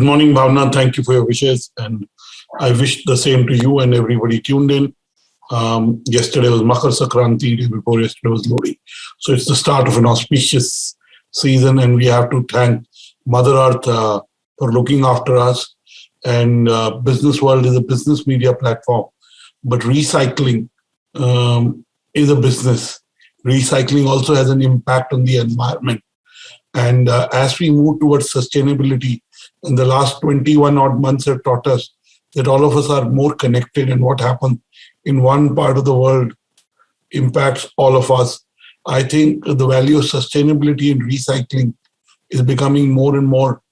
morning, Bhavna. Thank you for your wishes. And I wish the same to you and everybody tuned in. Yesterday was Makar Sankranti, day before yesterday was Lodi. So it's the start of an auspicious season, and we have to thank Mother Earth for looking after us. And Businessworld is a business media platform, but recycling is a business. Recycling also has an impact on the environment. And as we move towards sustainability, in the last 21 odd months have taught us that all of us are more connected, and what happens in one part of the world impacts all of us. I think the value of sustainability and recycling is becoming more and more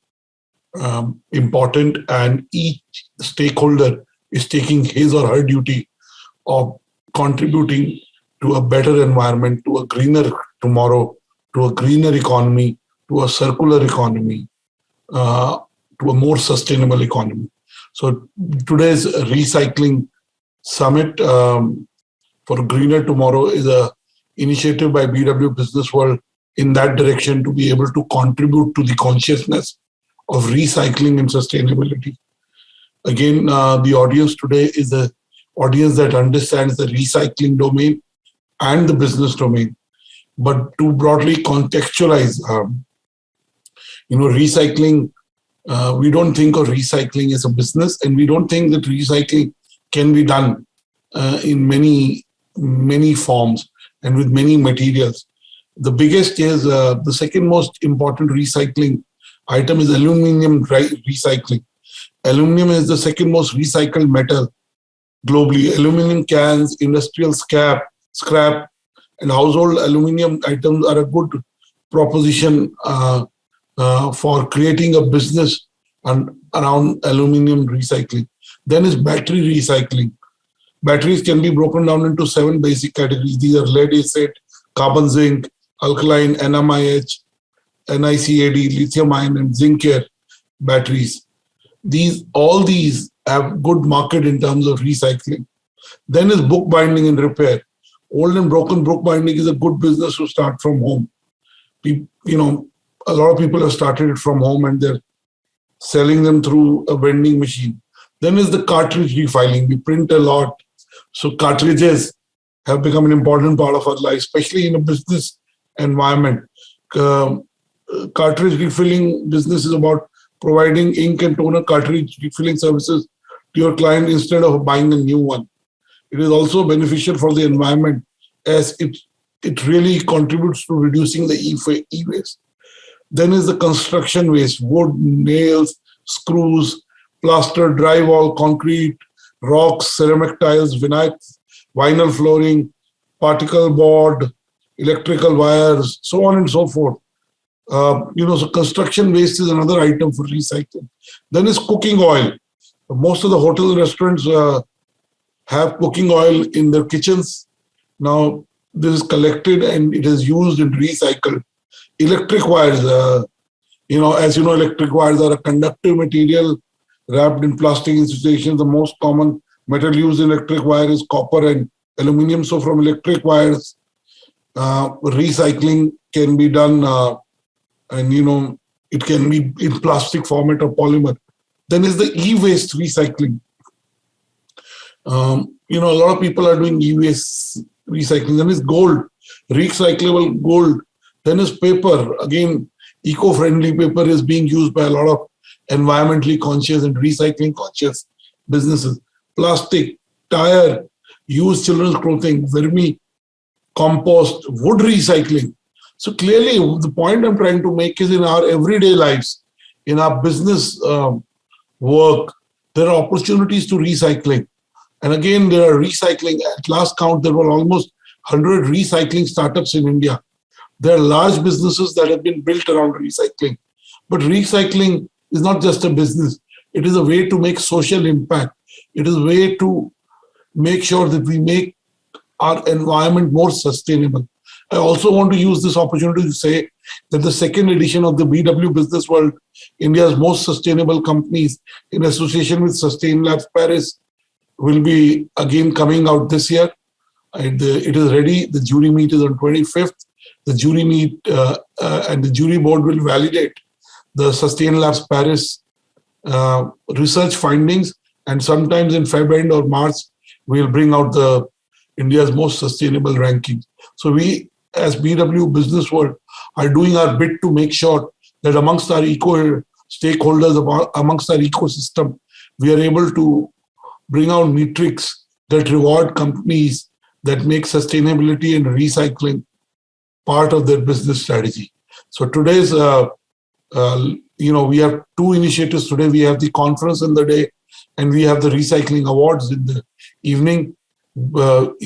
important, and each stakeholder is taking his or her duty of contributing to a better environment, to a greener tomorrow, to a greener economy, to a circular economy, to a more sustainable economy. So today's recycling summit for a greener tomorrow is a initiative by BW Businessworld in that direction, to be able to contribute to the consciousness of recycling and sustainability. Again, the audience today is an audience that understands the recycling domain and the business domain. But to broadly contextualize, recycling, we don't think of recycling as a business, and we don't think that recycling can be done in many forms and with many materials. The biggest is the second most important recycling item is aluminum recycling. Aluminum is the second most recycled metal globally. Aluminum cans, industrial scrap, and household aluminum items are a good proposition for creating a business around aluminum recycling. Then is battery recycling. Batteries can be broken down into 7 basic categories. These are lead acid, carbon zinc, alkaline, NMIH, NiCad, lithium ion, and zinc air batteries. All these have good market in terms of recycling. Then is bookbinding and repair. Old and broken bookbinding is a good business to start from home. A lot of people have started it from home, and they're selling them through a vending machine. Then is the cartridge refiling. We print a lot, so cartridges have become an important part of our life, especially in a business environment. Cartridge refilling business is about providing ink and toner cartridge refilling services to your client instead of buying a new one. It is also beneficial for the environment, as it really contributes to reducing the e-waste. Then is the construction waste: wood, nails, screws, plaster, drywall, concrete, rocks, ceramic tiles, vinyl flooring, particle board, electrical wires, so on and so forth. So construction waste is another item for recycling. Then is cooking oil. Most of the hotel and restaurants have cooking oil in their kitchens. Now, this is collected and it is used and recycled. Electric wires, as you know, electric wires are a conductive material wrapped in plastic insulation. The most common metal used in electric wire is copper and aluminum. So from electric wires, recycling can be done, and it can be in plastic format or polymer. Then is the e-waste recycling. A lot of people are doing e-waste recycling. Then is gold, recyclable gold. Then is paper. Again, eco-friendly paper is being used by a lot of environmentally conscious and recycling conscious businesses. Plastic, tire, used children's clothing, vermi, compost, wood recycling. So clearly, the point I'm trying to make is, in our everyday lives, in our business work, there are opportunities to recycling. And again, there are recycling. At last count, there were almost 100 recycling startups in India. There are large businesses that have been built around recycling. But recycling is not just a business. It is a way to make social impact. It is a way to make sure that we make our environment more sustainable. I also want to use this opportunity to say that the second edition of the BW Businessworld, India's most sustainable companies, in association with Sustain Labs Paris, will be again coming out this year. It is ready. The jury meet is on 25th. The jury meet and the jury board will validate the Sustain Labs Paris research findings, and sometimes in Feb end or March, we'll bring out the India's most sustainable rankings. So we, as BW Businessworld, are doing our bit to make sure that amongst our stakeholders, amongst our ecosystem, we are able to bring out metrics that reward companies that make sustainability and recycling part of their business strategy. So today's, we have two initiatives today. We have the conference in the day, and we have the recycling awards in the evening. We'll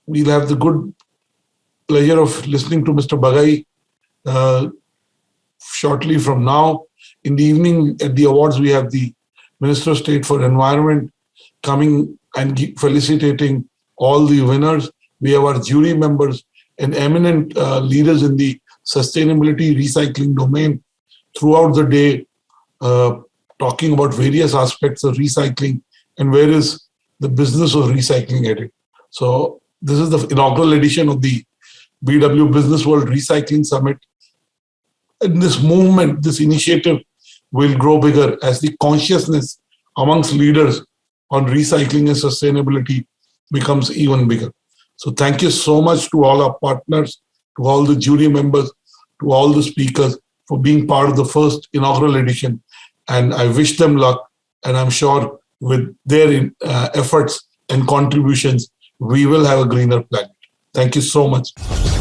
have the good pleasure of listening to Mr. Bagai shortly from now. In the evening at the awards, we have the Minister of State for Environment coming and felicitating all the winners. We have our jury members and eminent leaders in the sustainability recycling domain throughout the day, talking about various aspects of recycling and where is the business of recycling headed. So this is the inaugural edition of the BW Businessworld Recycling Summit. And this movement, this initiative will grow bigger as the consciousness amongst leaders on recycling and sustainability becomes even bigger. So thank you so much to all our partners, to all the jury members, to all the speakers for being part of the first inaugural edition. And I wish them luck. And I'm sure with their efforts and contributions, we will have a greener planet. Thank you so much.